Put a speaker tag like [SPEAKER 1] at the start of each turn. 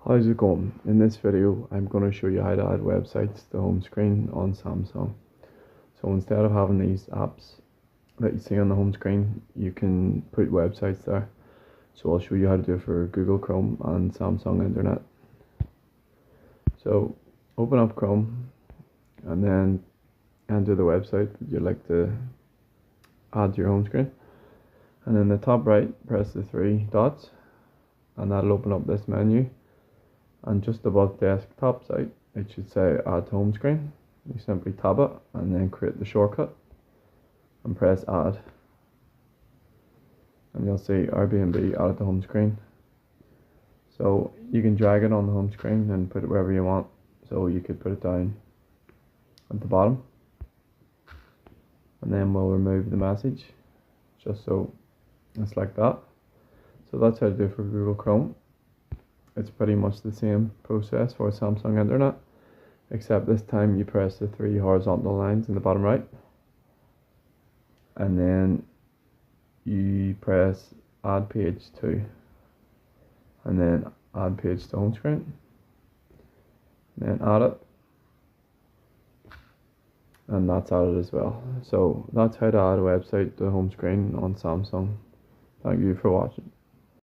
[SPEAKER 1] How's it going? In this video, I'm going to show you how to add websites to the home screen on Samsung. So instead of having these apps that you see on the home screen, you can put websites there. So I'll show you how to do it for Google Chrome and Samsung Internet. So open up Chrome and then enter the website you'd like to add to your home screen. And in the top right, press the three dots and that'll open up this menu. And just above desktop site, it should say add to home screen. You simply tab it and then create the shortcut and press add. And you'll see Airbnb added to home screen. So you can drag it on the home screen and put it wherever you want. So you could put it down at the bottom. And then we'll remove the message just so it's like that. So that's how to do it for Google Chrome. It's pretty much the same process for Samsung Internet, except this time you press the three horizontal lines in the bottom right, and then you press add page to, and then add page to home screen, and then add it, and that's added as well. So that's how to add a website to the home screen on Samsung. Thank you for watching.